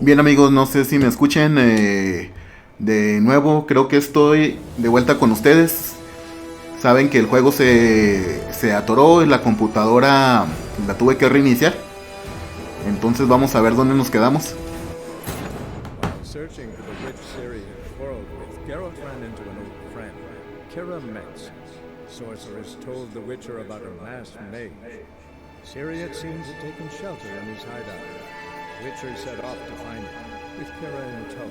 Bien amigos, no sé si me escuchen de nuevo, creo que estoy de vuelta con ustedes. Saben que el juego se atoró y la computadora la tuve que reiniciar. Entonces vamos a ver dónde nos quedamos. While searching for the witch Ciri had quarreled with, Geralt ran into an old friend, Kira Metz. Sorceress told the Witcher about a masked mage. Ciri, it seems, had taken shelter in his hideout. Witcher set off to find him, with Kira in tow.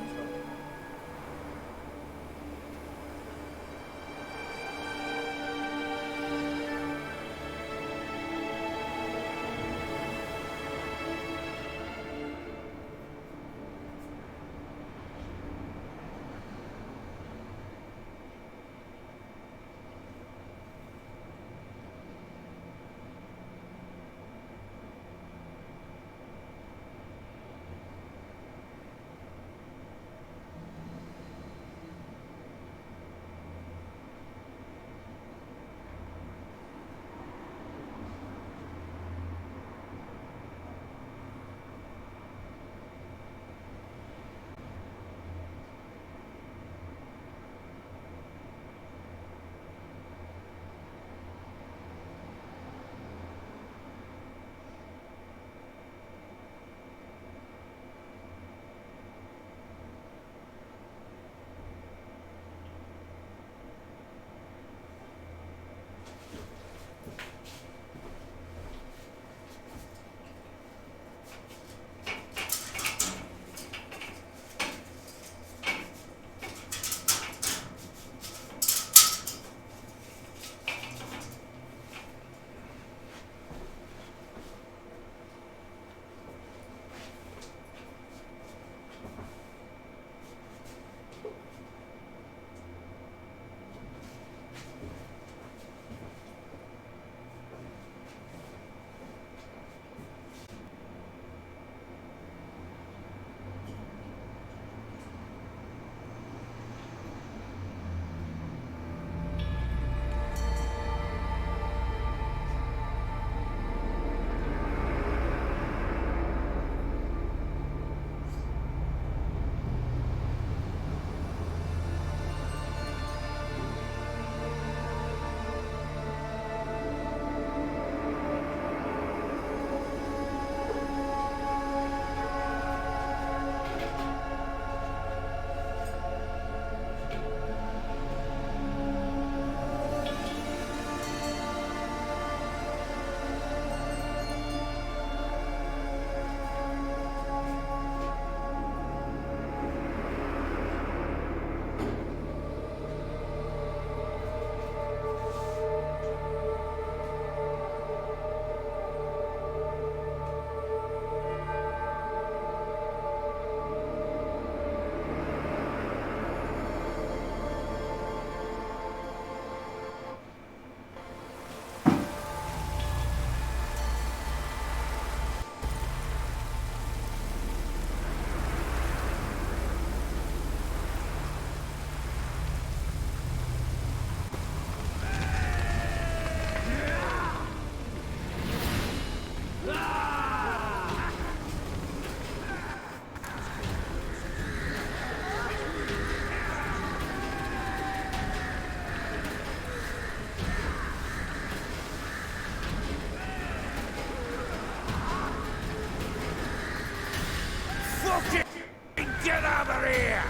Get out of here!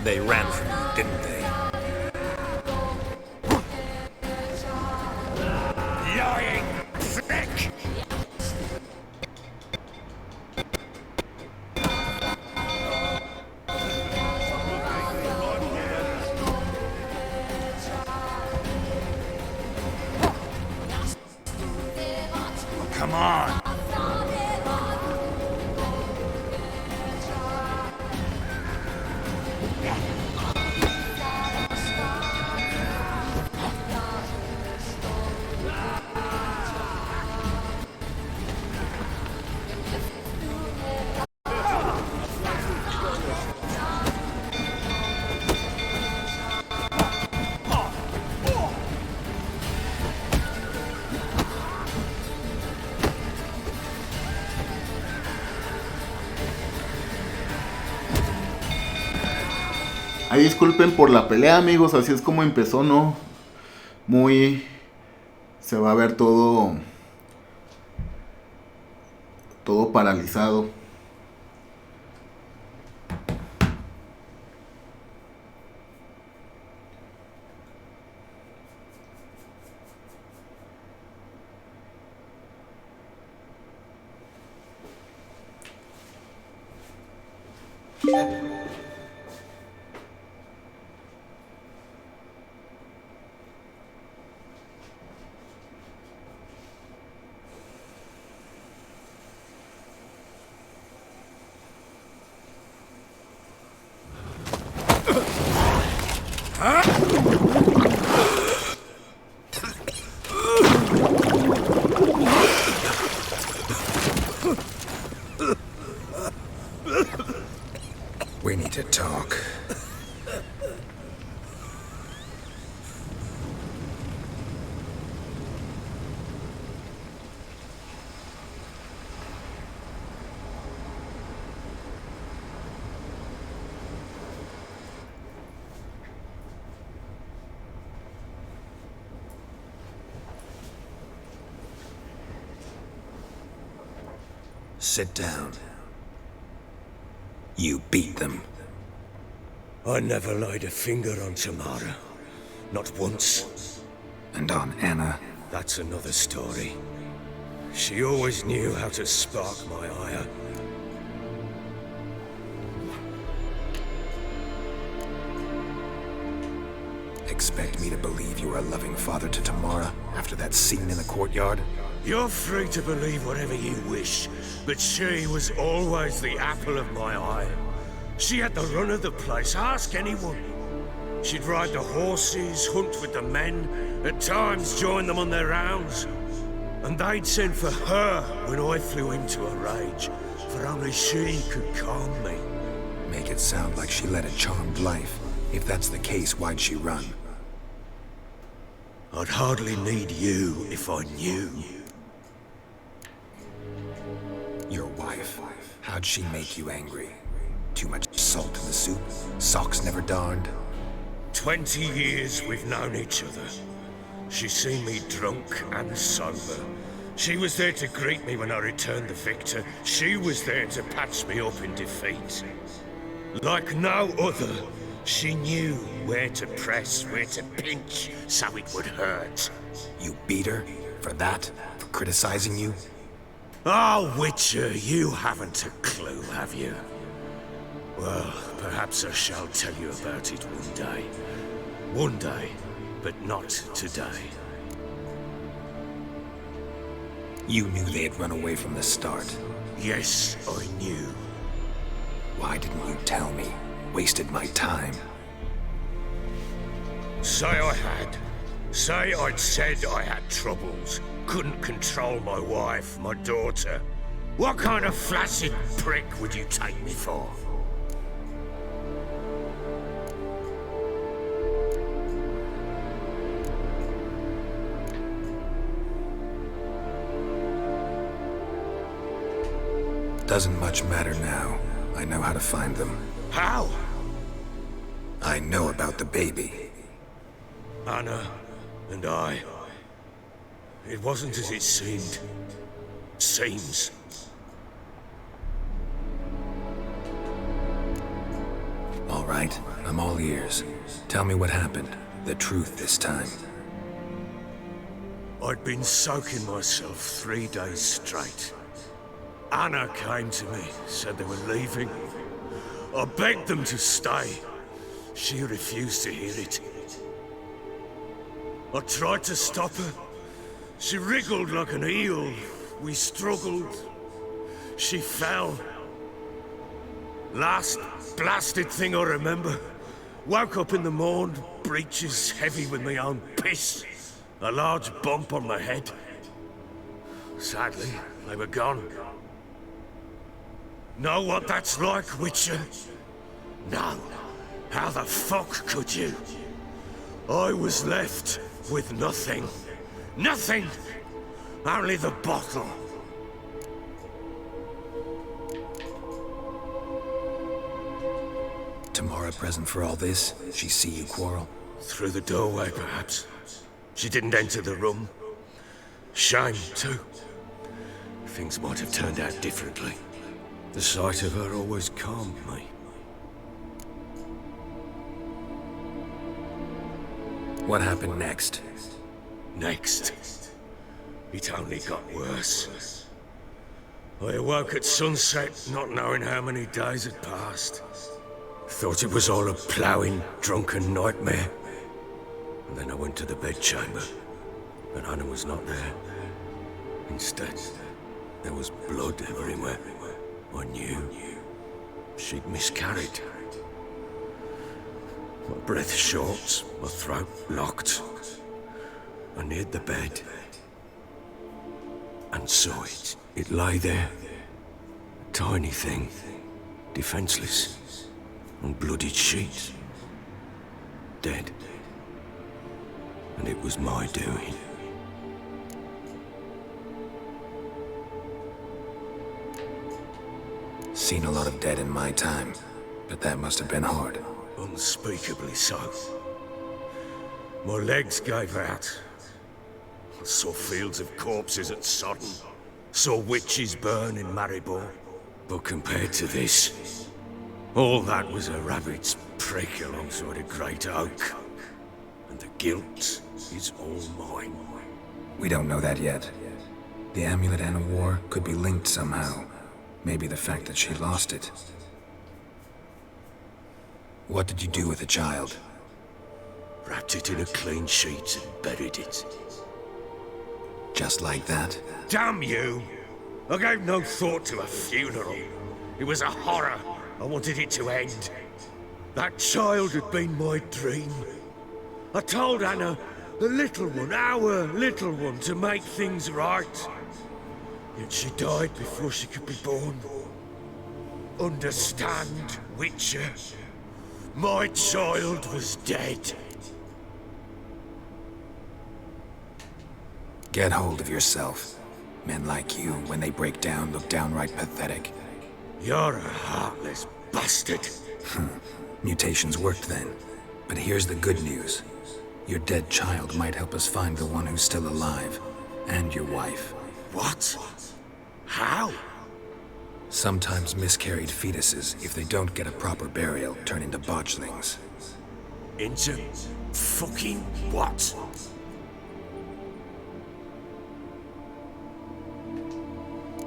They ran from you, didn't they? Lying prick! Oh, come on! Ahí disculpen por la pelea, amigos, así es como empezó, ¿no? Muy... Se va a ver todo... Todo paralizado. We need to talk. Sit down. You beat them. I never laid a finger on Tamara. Not once. And on Anna. That's another story. She always knew how to spark my ire. Expect me to believe you were a loving father to Tamara after that scene in the courtyard? You're free to believe whatever you wish, but she was always the apple of my eye. She had the run of the place, ask anyone. She'd ride the horses, hunt with the men, at times join them on their rounds. And they'd send for her when I flew into a rage, for only she could calm me. Make it sound like she led a charmed life. If that's the case, why'd she run? I'd hardly need you if I knew. Your wife. How'd she make you angry? Too much salt in the soup? Socks never darned? 20 years we've known each other. She's seen me drunk and sober. She was there to greet me when I returned the victor. She was there to patch me up in defeat. Like no other, she knew where to press, where to pinch, so it would hurt. You beat her? For that? For criticizing you? Oh, Witcher, you haven't a clue, have you? Well, perhaps I shall tell you about it one day. One day, but not today. You knew they had run away from the start. Yes, I knew. Why didn't you tell me? Wasted my time. Say I had. Say I'd said I had troubles. Couldn't control my wife, my daughter. What kind of flaccid prick would you take me for? Doesn't much matter now. I know how to find them. How? I know about the baby. Anna and I. It wasn't as it seemed. Seems. All right, I'm all ears. Tell me what happened. The truth this time. I'd been soaking myself 3 days straight. Anna came to me, said they were leaving. I begged them to stay. She refused to hear it. I tried to stop her. She wriggled like an eel. We struggled. She fell. Last blasted thing I remember. Woke up in the morn, breeches heavy with my own piss. A large bump on my head. Sadly, they were gone. Know what that's like, Witcher? No. How the fuck could you? I was left with nothing. Nothing! Only the bottle. Tamara are a present for all this? She see you quarrel? Through the doorway, perhaps. She didn't enter the room. Shame, too. Things might have turned out differently. The sight of her always calmed me. What happened next? Next, it only got worse. I awoke at sunset, not knowing how many days had passed. Thought it was all a ploughing, drunken nightmare. And then I went to the bedchamber, but Anna was not there. Instead, there was blood everywhere. I knew she'd miscarried. My breath short, my throat locked. I neared the bed and saw it. It lay there, a tiny thing, defenseless, on bloodied sheets, dead. And it was my doing. Seen a lot of dead in my time, but that must have been hard. Unspeakably so. My legs gave out. I saw fields of corpses at Sodden. Saw witches burn in Maribor. But compared to this, all that was a rabbit's prick alongside a great oak. And the guilt is all mine. We don't know that yet. The amulet Anna wore could be linked somehow. Maybe the fact that she lost it. What did you do with the child? Wrapped it in a clean sheet and buried it. Just like that? Damn you! I gave no thought to a funeral. It was a horror. I wanted it to end. That child had been my dream. I told Anna, the little one, our little one, to make things right. Yet she died before she could be born. Understand, Witcher? My child was dead. Get hold of yourself. Men like you, when they break down, look downright pathetic. You're a heartless bastard. Mutations worked then. But here's the good news. Your dead child might help us find the one who's still alive. And your wife. What? How? Sometimes miscarried fetuses, if they don't get a proper burial, turn into botchlings. Into fucking what?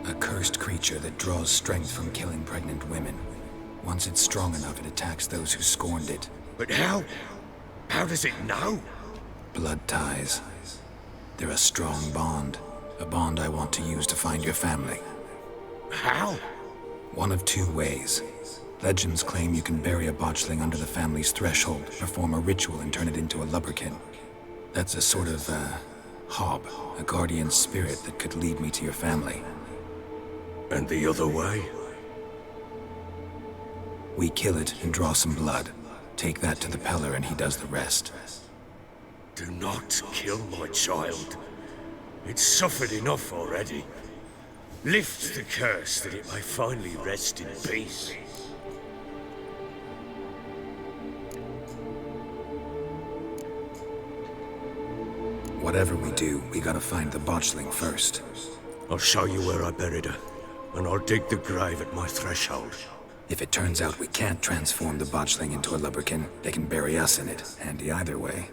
A cursed creature that draws strength from killing pregnant women. Once it's strong enough, it attacks those who scorned it. But how? How does it know? Blood ties. They're a strong bond. A bond I want to use to find your family. How? One of two ways. Legends claim you can bury a botchling under the family's threshold, perform a ritual and turn it into a lubberkin. That's a sort of, hob, a guardian spirit that could lead me to your family. And the other way? We kill it and draw some blood. Take that to the Peller and he does the rest. Do not kill my child. It's suffered enough already. Lift the curse that it may finally rest in peace. Whatever we do, we gotta find the botchling first. I'll show you where I buried her, and I'll dig the grave at my threshold. If it turns out we can't transform the botchling into a lubberkin, they can bury us in it. Handy either way.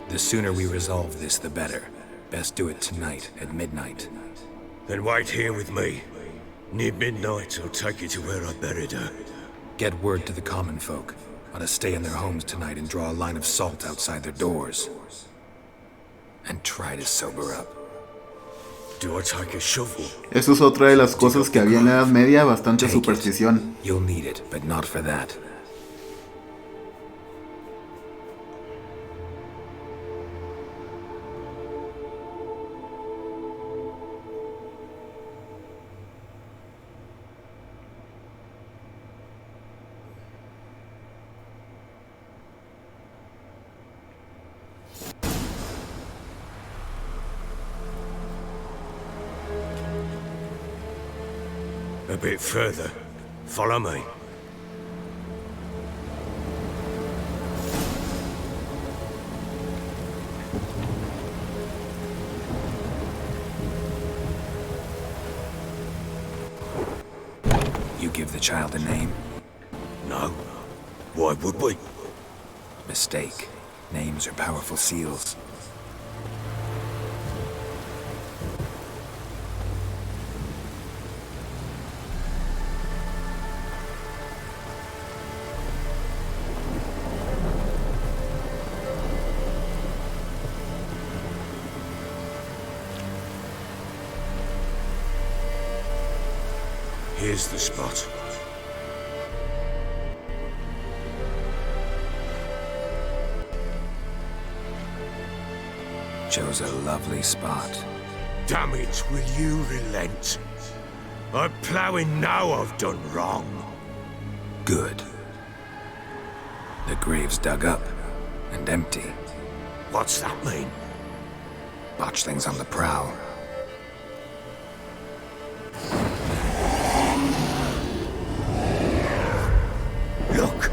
The sooner we resolve this, the better. Best do it tonight, at midnight. Then wait here with me. Near midnight, I'll take you to where I buried her. Get word to the common folk. Ought to stay in their homes tonight and draw a line of salt outside their doors. And try to sober up. Do I take a shovel? Eso es otra de las cosas que había en la Edad Media, bastante superstición. You'll need it, but not for that. A bit further. Follow me. You give the child a name? No. Why would we? Mistake. Names are powerful seals. Here's the spot. Chose a lovely spot. Damn it, will you relent? I'm ploughing now I've done wrong. Good. The grave's dug up and empty. What's that mean? Botchlings on the prowl. Look!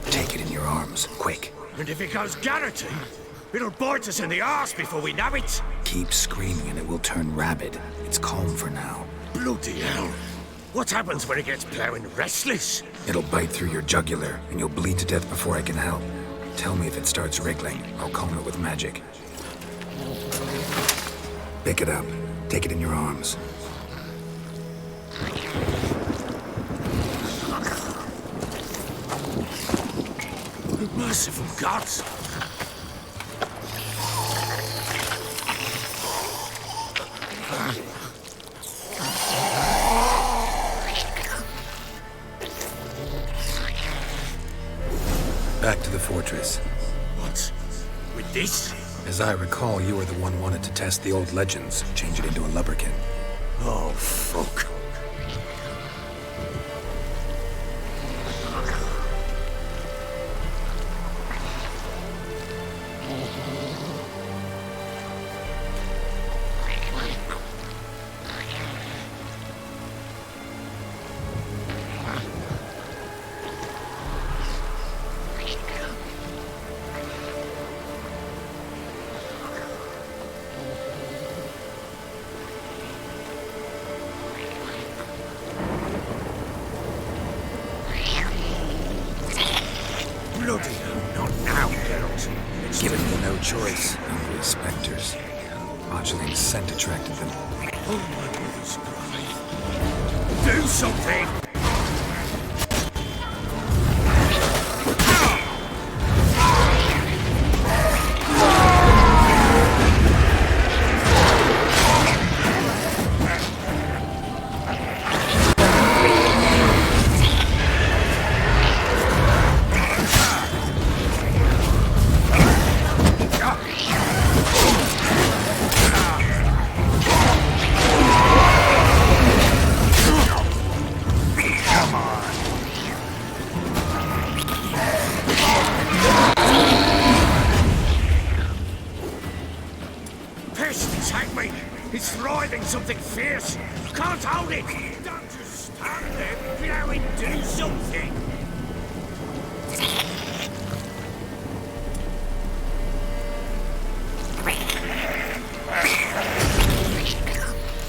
Take it in your arms, quick. And if it goes garroty, it'll bite us in the arse before we know it. Keep screaming and it will turn rabid. It's calm for now. Bloody hell. What happens when it gets ploughing restless? It'll bite through your jugular and you'll bleed to death before I can help. Tell me if it starts wriggling. I'll calm it with magic. Pick it up. Take it in your arms. Merciful gods! Back to the fortress. What? With this? As I recall, you were the one wanted to test the old legends, change it into a lubberkin. Oh, fuck. Bloody hell, not now, Geralt. Given you no choice, hungry specters. Botchling's scent attracted them. Oh my goodness, do something! Take me! It's writhing something fierce! Can't hold it! Don't just stand there, plowing, do something!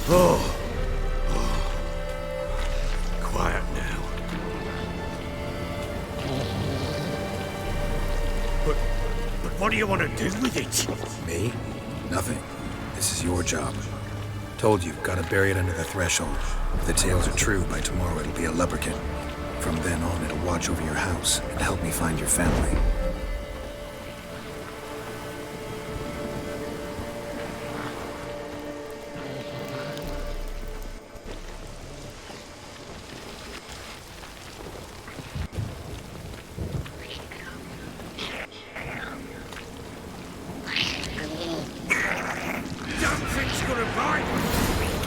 Oh. Quiet now. But what do you want to do with it? Me? Nothing. This is your job. Told you, gotta bury it under the threshold. If the tales are true, by tomorrow it'll be a lubberkin. From then on, it'll watch over your house and help me find your family.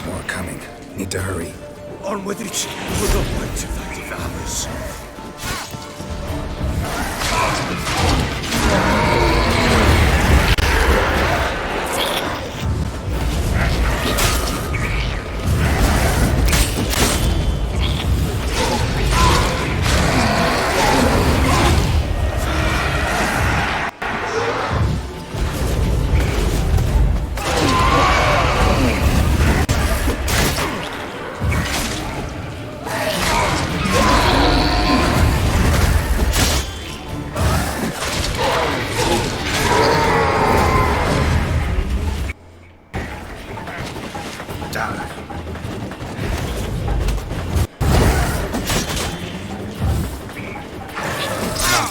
More coming. Need to hurry. On with it, for the weight of that devours.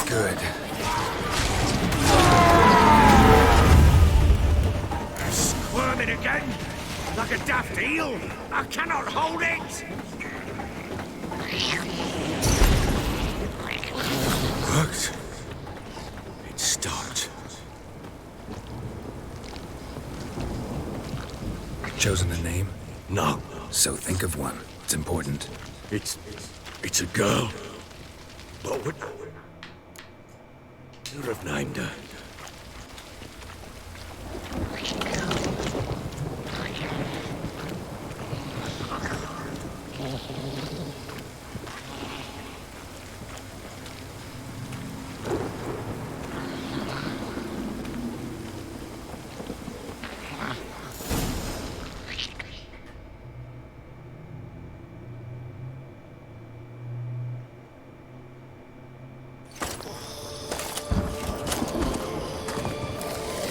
Good. Squirming again? Like a daft eel? I cannot hold it! Worked. It stopped. Chosen a name? No. So think of one. It's important. It's a girl. What would... You'd have named her.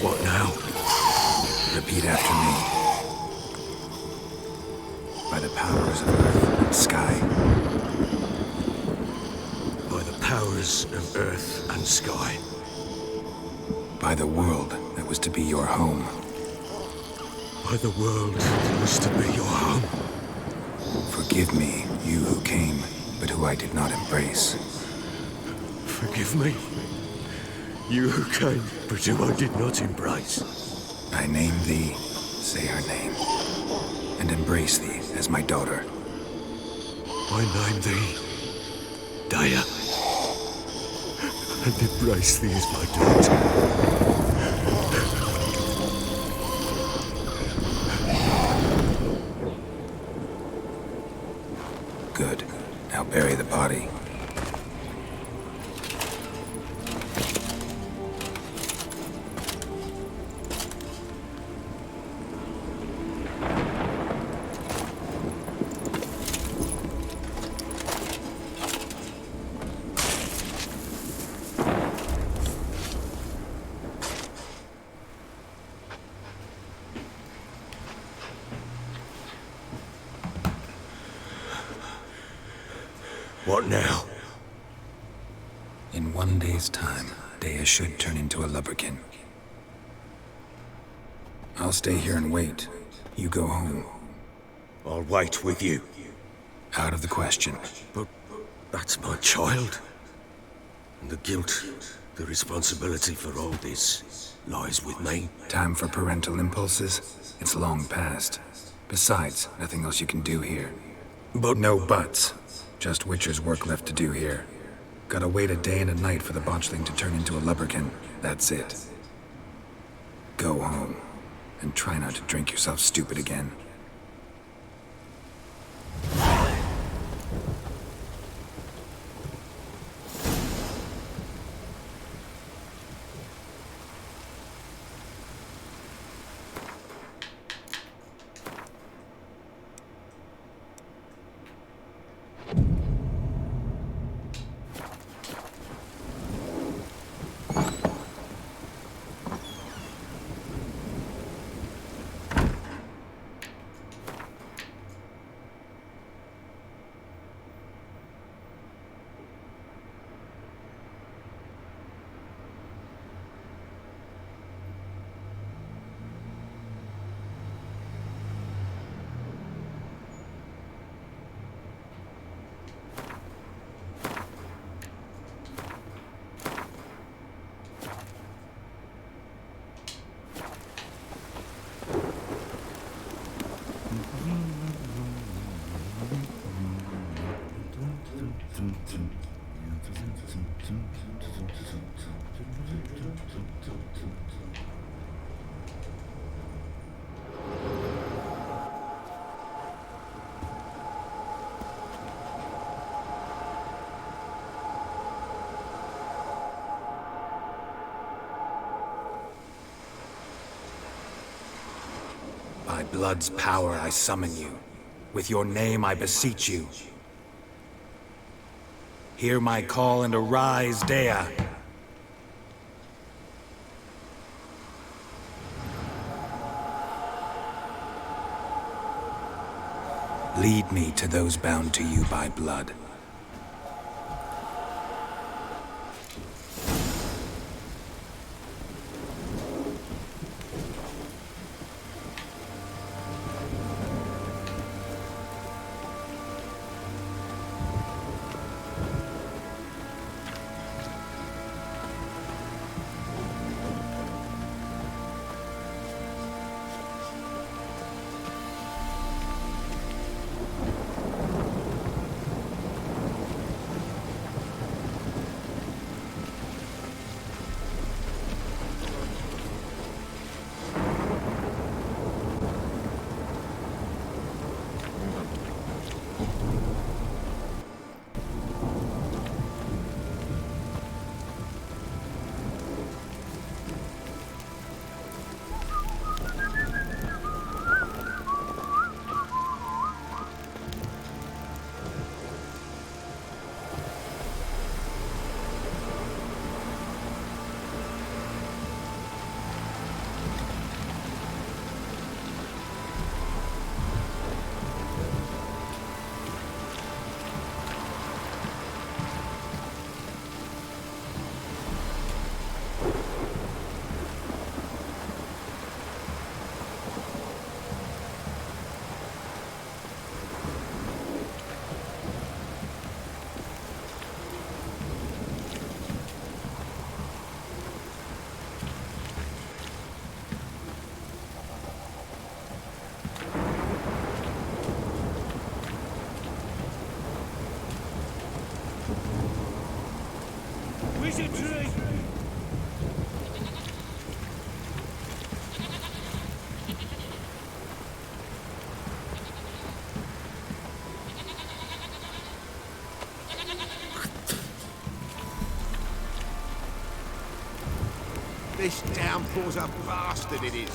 What now? Repeat after me. By the powers of earth and sky. By the powers of earth and sky. By the world that was to be your home. By the world that was to be your home. Forgive me, you who came, but who I did not embrace. Forgive me. You who came, but who I did not embrace. I name thee, say her name, and embrace thee as my daughter. I name thee Daya, and embrace thee as my daughter. Good. Now bury the body. What now? In 1 day's time, Daya should turn into a lubberkin. I'll stay here and wait. You go home. I'll wait with you. Out of the question. But that's my child. And the guilt, the responsibility for all this lies with me. Time for parental impulses? It's long past. Besides, nothing else you can do here. But No buts. Just Witcher's work left to do here. Gotta wait a day and a night for the botchling to turn into a lubberkin. That's it. Go home. And try not to drink yourself stupid again. blood's power, I summon you. With your name, I beseech you. Hear my call and arise, Dea. Lead me to those bound to you by blood. Wizardry! This downpour's a bastard, it is.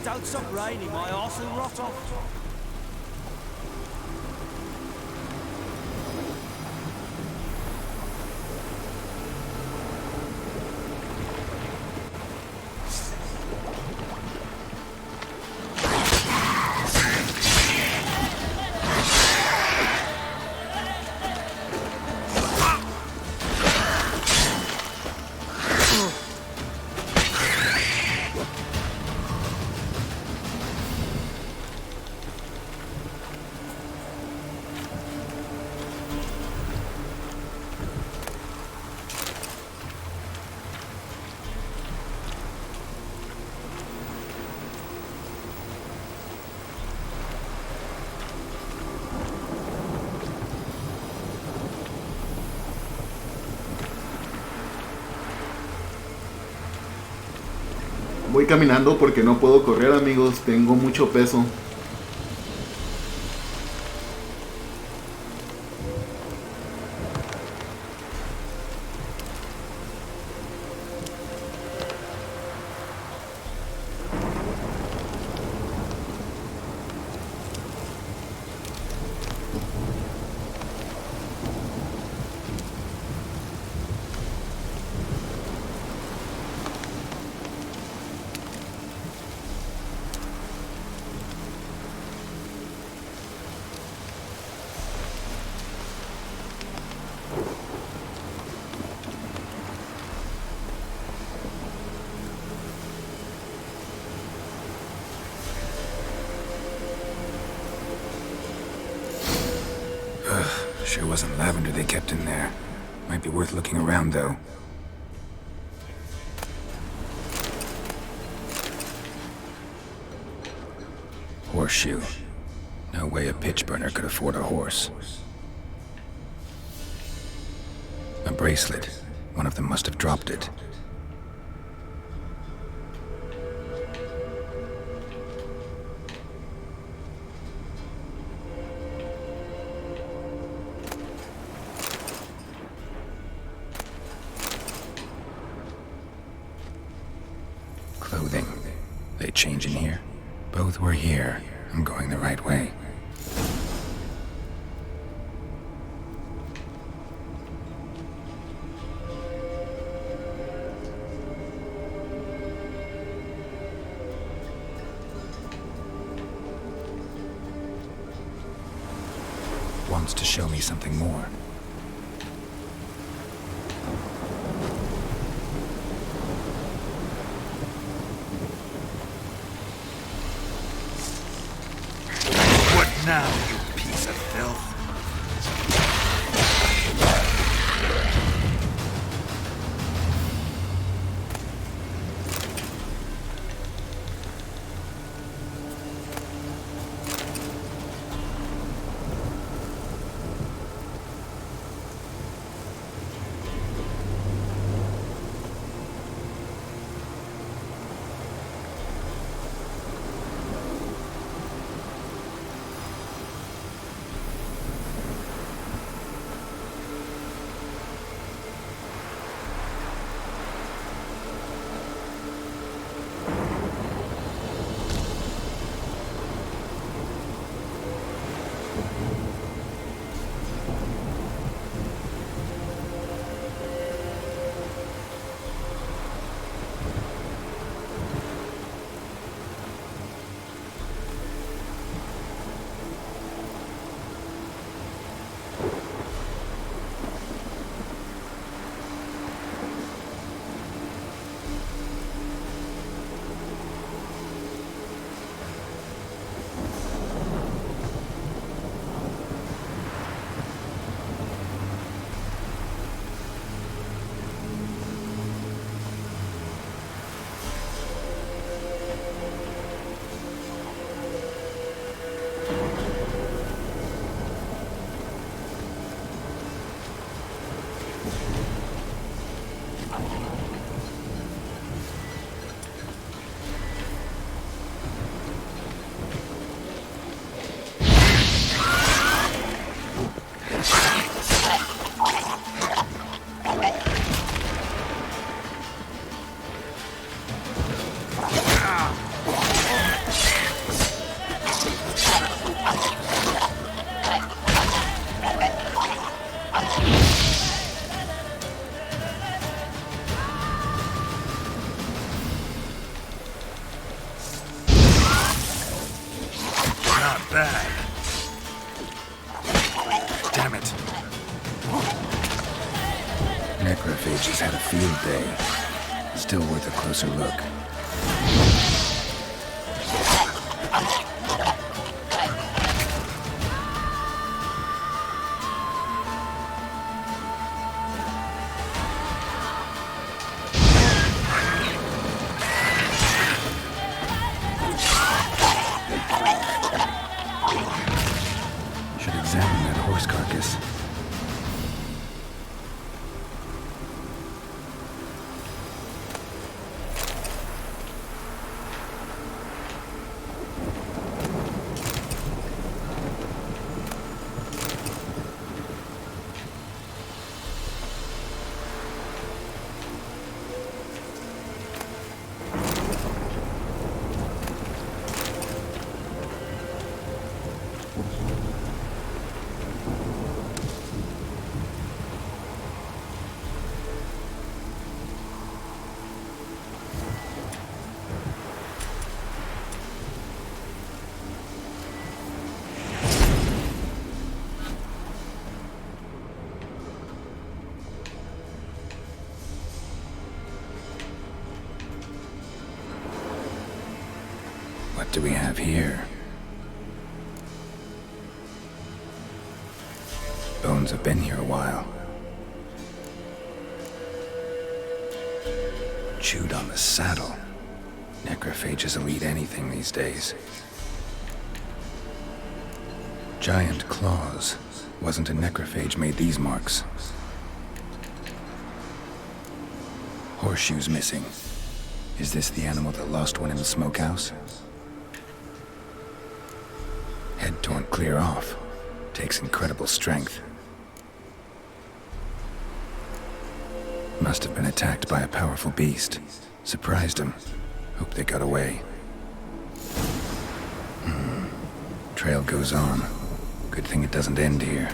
Don't stop raining, my arse will rot off. Voy caminando porque no puedo correr, amigos, tengo mucho peso. Sure wasn't lavender they kept in there. Might be worth looking around, though. Horseshoe. No way a pitch burner could afford a horse. A bracelet. One of them must have dropped it. Clothing. They change in here? Both were here. I'm going the right way. Wants to show me something more. What now, you piece of filth? Bad. Damn it. Necrophages had a field day. Still worth a closer look. Examine that horse carcass. What do we have here? bones have been here a while. Chewed on the saddle. Necrophages will eat anything these days. Giant claws. Wasn't a necrophage made these marks. Horseshoes missing. Is this the animal that lost one in the smokehouse? Head torn clear off. Takes incredible strength. Must have been attacked by a powerful beast. Surprised him. Hope they got away. Trail goes on. Good thing it doesn't end here.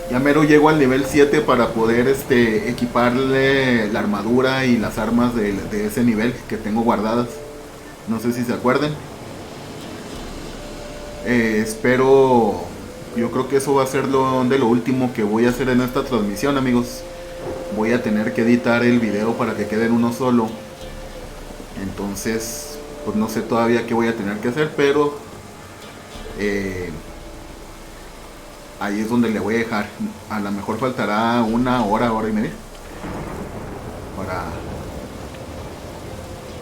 Ya mero llego al nivel 7 para poder equiparle la armadura y las armas de ese nivel que tengo guardadas. No sé si se acuerden. Espero... Yo creo que eso va a ser lo último que voy a hacer en esta transmisión, amigos. Voy a tener que editar el video para que quede en uno solo. Entonces, pues no sé todavía qué voy a tener que hacer, pero... ahí es donde le voy a dejar. A lo mejor faltará una hora, hora y media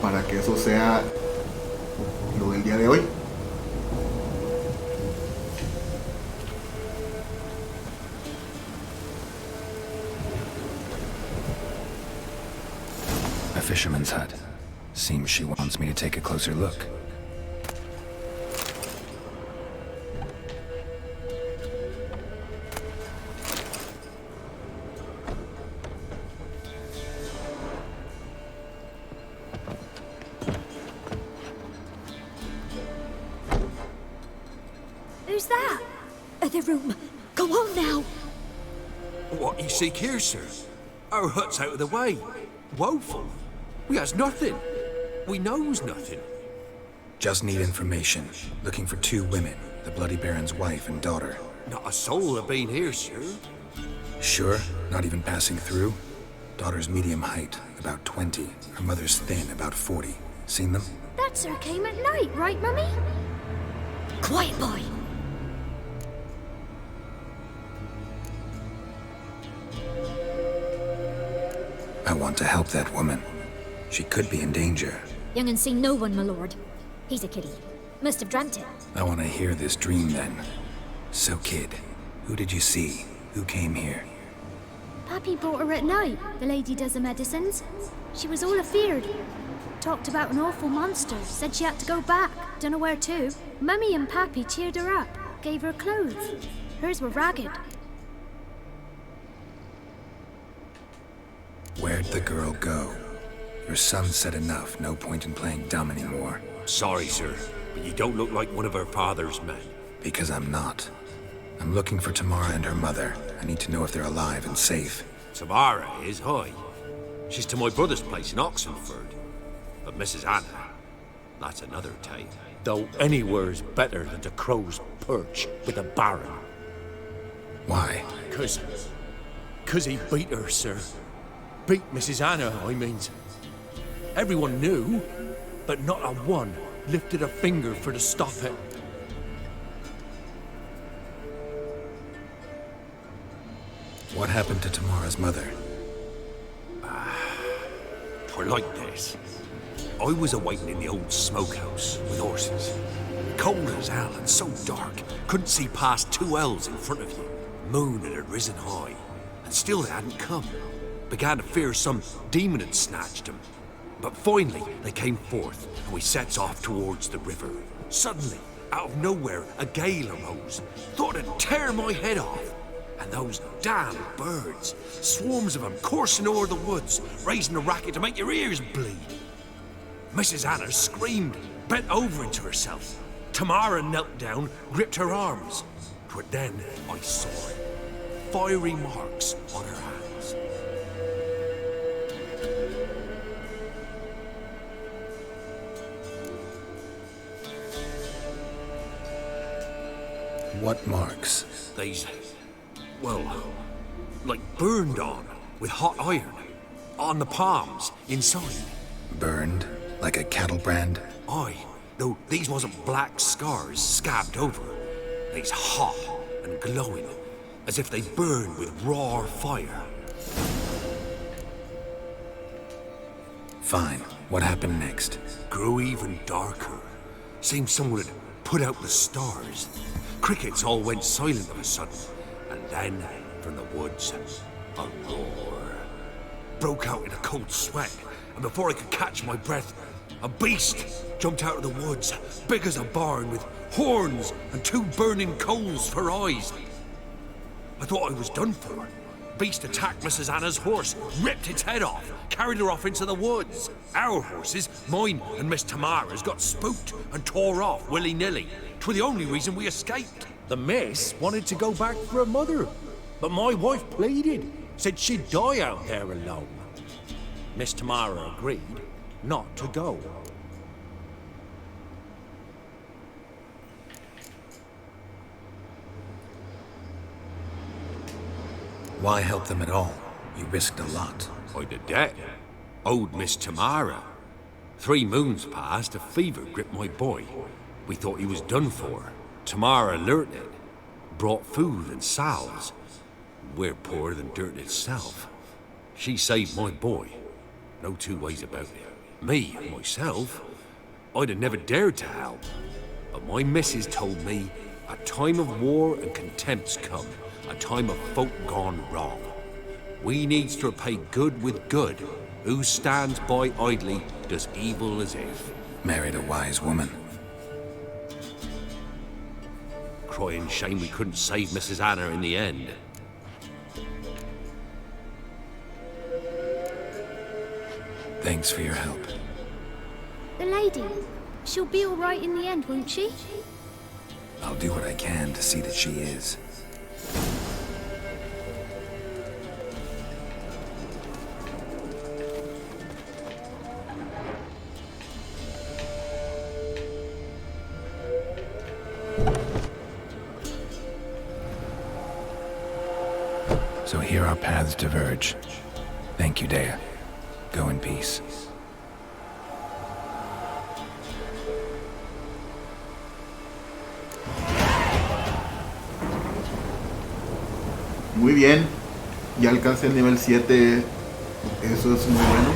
para que eso sea lo del día de hoy. A fisherman's hut. Seems she wants me to take a closer look. Who's that? The room. Go on now. What you seek here, sir? Our hut's out of the way. Woeful. We has nothing. We knows nothing. Just need information. Looking for 2 women. The Bloody Baron's wife and daughter. Not a soul have been here, sir. Sure? Not even passing through? Daughter's medium height, about 20. Her mother's thin, about 40. Seen them? That sir came at night, right, Mummy? Quiet, boy. I want to help that woman. She could be in danger. Young and seen no one, my lord. He's a kiddie. Must have dreamt it. I want to hear this dream then. So, kid, who did you see? Who came here? Pappy brought her at night, the lady does the medicines. She was all afeared. Talked about an awful monster, said she had to go back, dunno where to. Mummy and Pappy cheered her up, gave her clothes. Hers were ragged. Where'd the girl go? Your son said enough, no point in playing dumb anymore. Sorry, sir, but you don't look like one of her father's men. Because I'm not. I'm looking for Tamara and her mother. I need to know if they're alive and safe. Tamara is, hi. She's to my brother's place in Oxenford. But Mrs. Anna, that's another tale. Though anywhere's better than the Crow's Perch with a baron. Why? Cause he beat her, sir. Beat Mrs. Anna, I means. Everyone knew, but not a one lifted a finger for to stop it. What happened to Tamara's mother? For like this. I was awaiting in the old smokehouse with horses. Cold as hell and so dark, couldn't see past 2 ells in front of you. Moon had risen high, and still they hadn't come. Began to fear some demon had snatched them. But finally, they came forth, and we sets off towards the river. Suddenly, out of nowhere, a gale arose. Thought it'd tear my head off. And those damn birds, swarms of them coursing over the woods, raising a racket to make your ears bleed. Mrs. Anna screamed, bent over into herself. Tamara knelt down, gripped her arms. But then I saw it. Fiery marks on her hands. What marks? These, well, like burned on with hot iron. On the palms, inside. Burned? Like a cattle brand? Aye, though these wasn't black scars scabbed over. These hot and glowing, as if they burned with raw fire. Fine. What happened next? Grew even darker. Seemed someone had put out the stars. Crickets all went silent of a sudden. And then, from the woods, a roar. Broke out in a cold sweat, and before I could catch my breath, a beast jumped out of the woods, big as a barn, with horns and 2 burning coals for eyes. I thought I was done for. Beast attacked Mrs. Anna's horse, ripped its head off, carried her off into the woods. Our horses, mine and Miss Tamara's, got spooked and tore off willy-nilly. 'Twere the only reason we escaped. The miss wanted to go back for her mother, but my wife pleaded, said she'd die out there alone. Miss Tamara agreed not to go. Why help them at all? You risked a lot. I'd a debt. Owed Miss Tamara. 3 moons passed, a fever gripped my boy. We thought he was done for. Tamara learnt it. Brought food and salves. We're poorer than dirt itself. She saved my boy. No 2 ways about it. Me, myself, I'd have never dared to help. But my missus told me a time of war and contempt's come. A time of folk gone wrong. We needs to repay good with good. Who stands by idly does evil as if. Married a wise woman. Crying shame we couldn't save Mrs. Anna in the end. Thanks for your help. The lady, she'll be all right in the end, won't she? I'll do what I can to see that she is. So here our paths diverge. Thank you, Dea. Go in peace. Muy bien. Ya alcancé el nivel 7. Eso es muy bueno.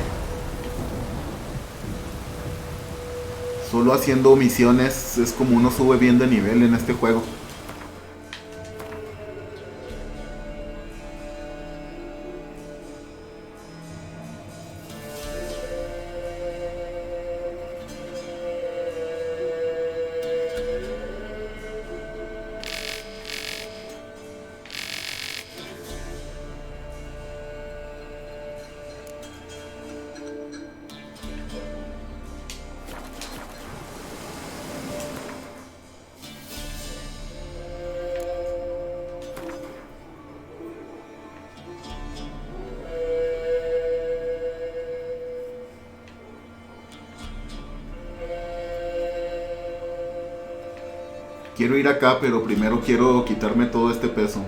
Solo haciendo misiones es como uno sube bien de nivel en este juego. Quiero ir acá, pero primero quiero quitarme todo este peso.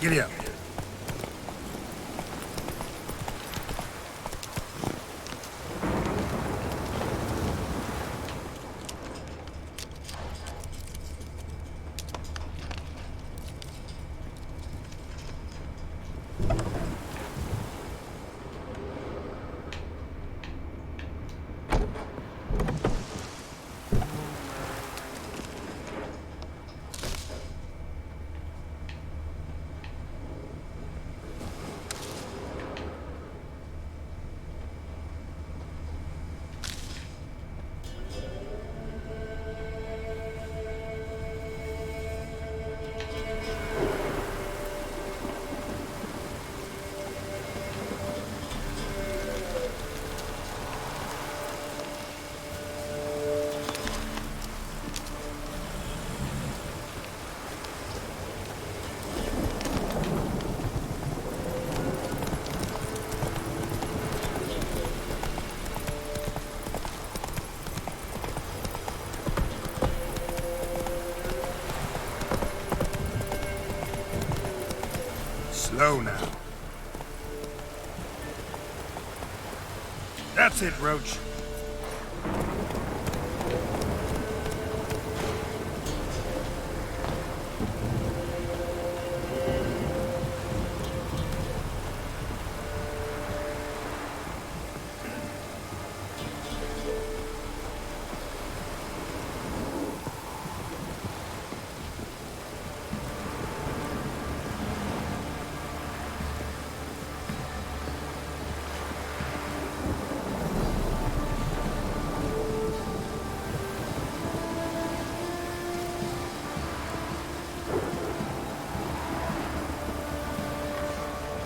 Giddy up. Slow now. That's it, Roach.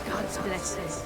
God's blessings.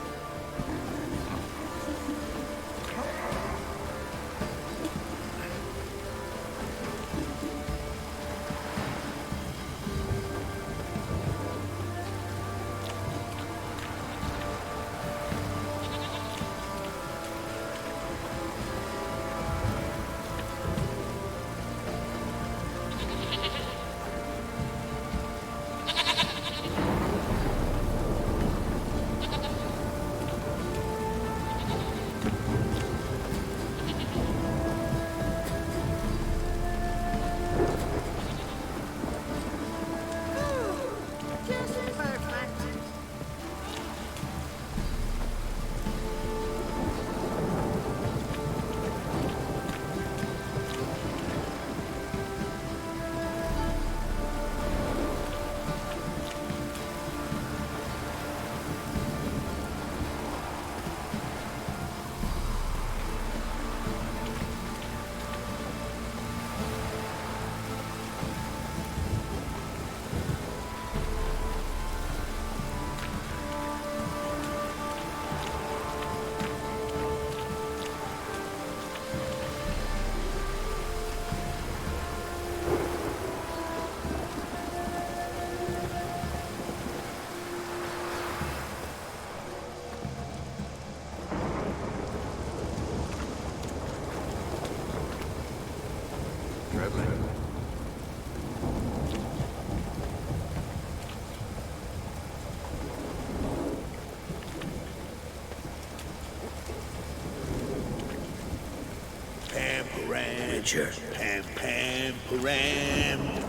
adventure. Pam, pam, param.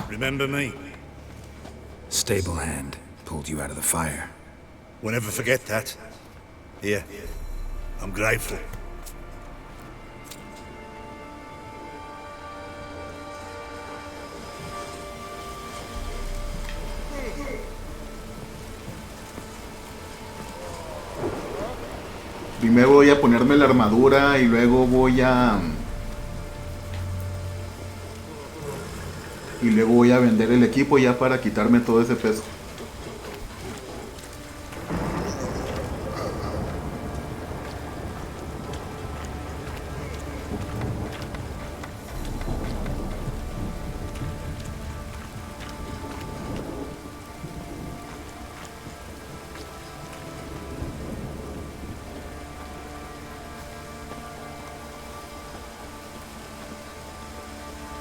Remember me? Stable hand pulled you out of the fire. Won't ever forget that. Here, I'm grateful. Primero voy a ponerme la armadura y luego voy a... Y luego voy a vender el equipo ya para quitarme todo ese peso.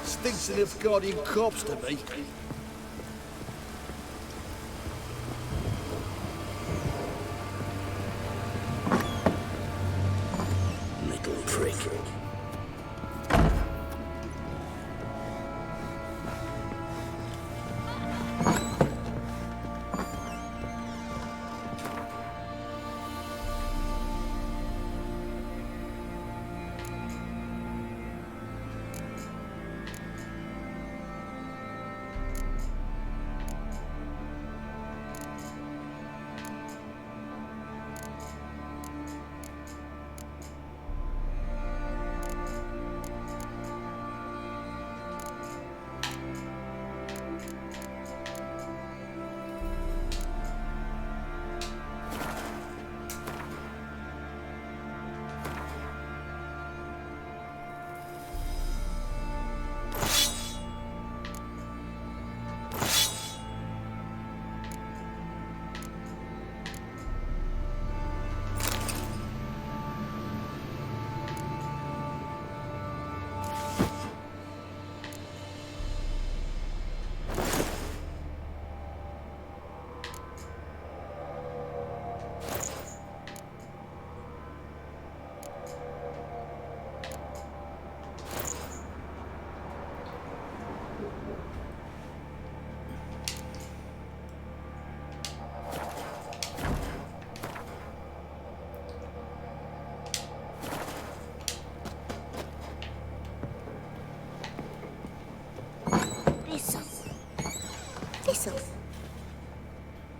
Stinks of guardian corpse to me. Little prick.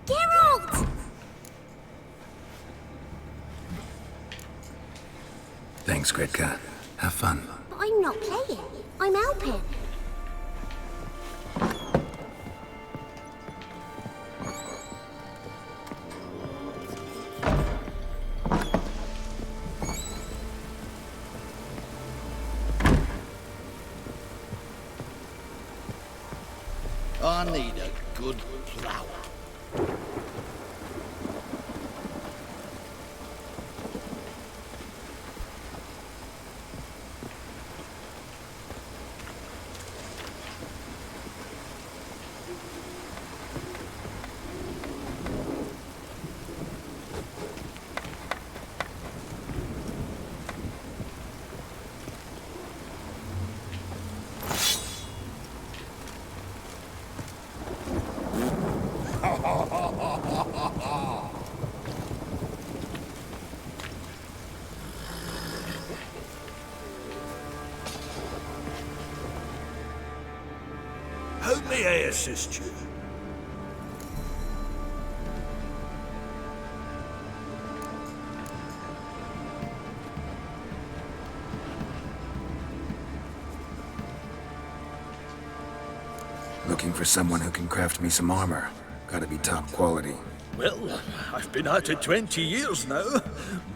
Geralt! Thanks, Gretka. Have fun. But I'm not playing. I'm helping. I need a good plow. How may I assist you? Looking for someone who can craft me some armor. Gotta be top quality. Well, I've been at it 20 years now.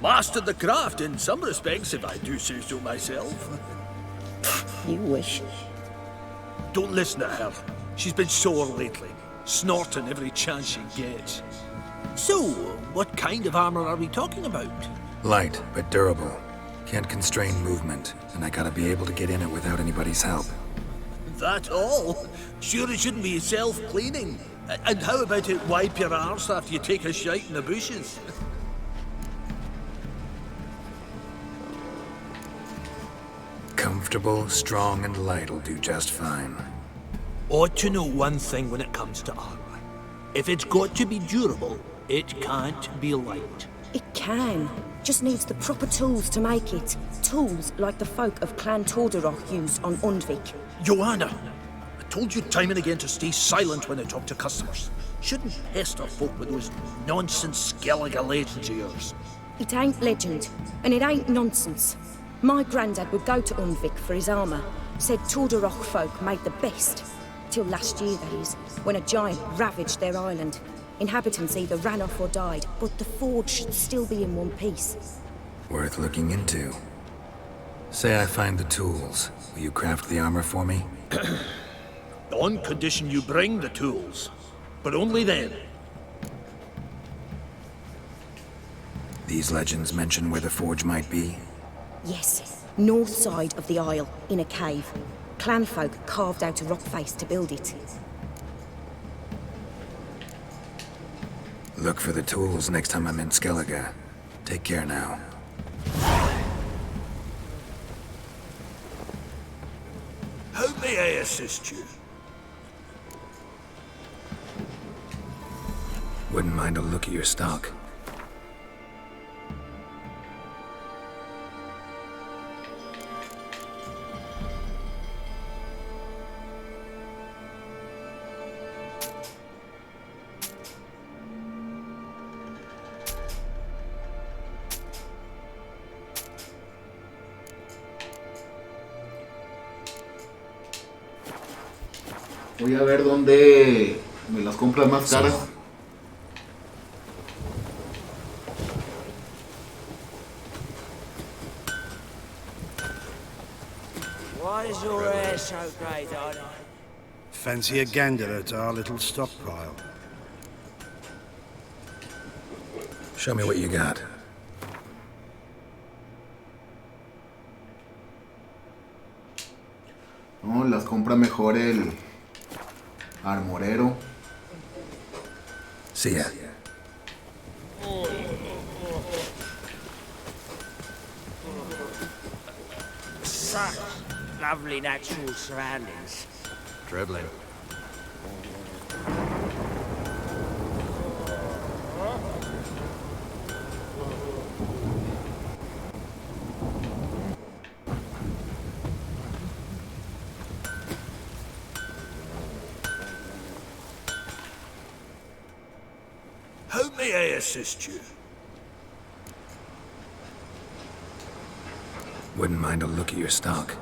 Mastered the craft in some respects, if I do say so myself. You wish. Don't listen to her. She's been sore lately, snorting every chance she gets. So, what kind of armor are we talking about? Light, but durable. Can't constrain movement, and I gotta be able to get in it without anybody's help. That all? Sure it shouldn't be self-cleaning. And how about it wipe your arse after you take a shite in the bushes? Comfortable, strong, and light will do just fine. Ought to know one thing when it comes to armor. If it's got to be durable, it can't be light. It can. Just needs the proper tools to make it. Tools like the folk of Clan Tordarroch used on Undvik. Joanna, I told you time and again to stay silent when I talk to customers. Shouldn't pester folk with those nonsense Skellige legends of yours. It ain't legend, and it ain't nonsense. My granddad would go to Undvik for his armour. Said Tordarroch folk made the best. Till last year, that is, when a giant ravaged their island. Inhabitants either ran off or died, but the forge should still be in one piece. Worth looking into. Say I find the tools. Will you craft the armor for me? On condition you bring the tools. But only then. These legends mention where the forge might be? Yes, north side of the isle, in a cave. Clanfolk carved out a rock face to build it. Look for the tools next time I'm in Skellige. Take care now. How may I assist you? Wouldn't mind a look at your stock. Voy a ver dónde me las compras más caras. Why is your hair so grey, darling? Fancy a gander at our little stockpile. Show me what you got. No, las compra mejor el armorero. See ya. Such lovely natural surroundings. Dribbling. How may I assist you? Wouldn't mind a look at your stock.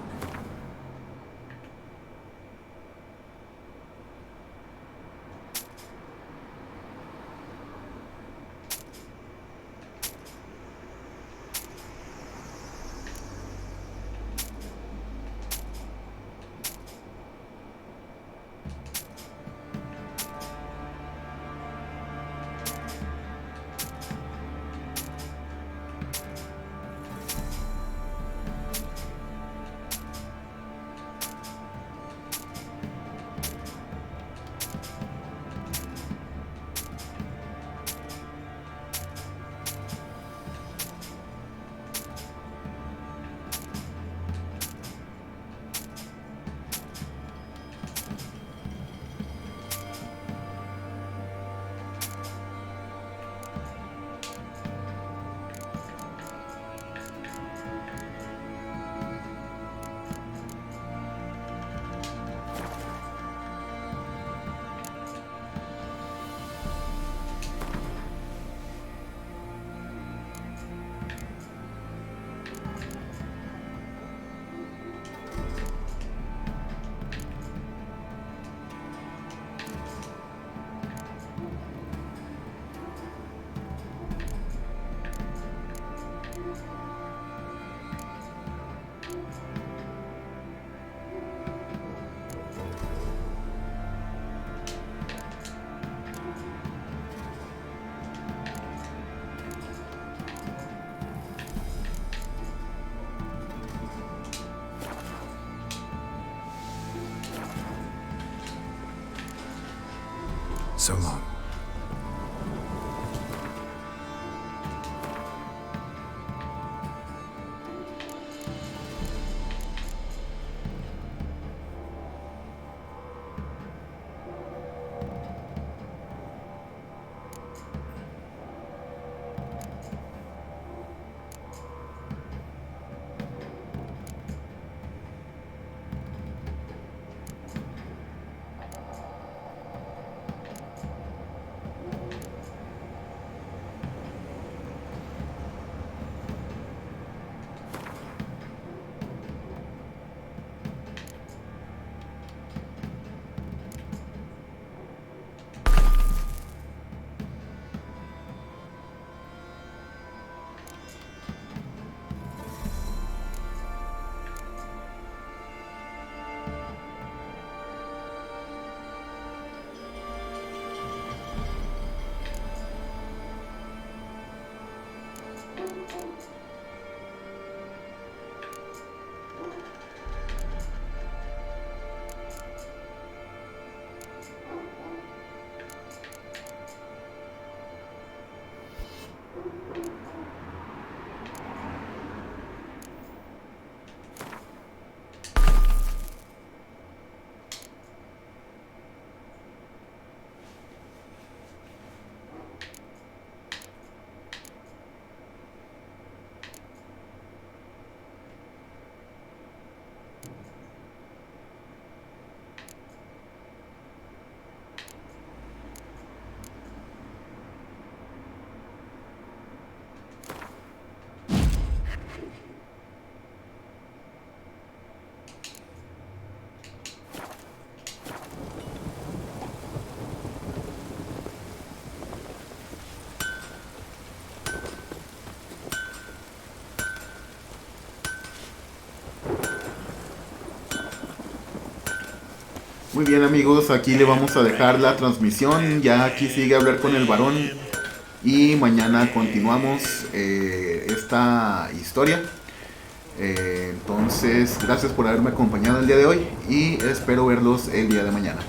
So long. Muy bien, amigos, aquí le vamos a dejar la transmisión. Ya aquí sigue hablar con el varón. Y mañana continuamos esta historia. Entonces, gracias por haberme acompañado el día de hoy. Y espero verlos el día de mañana.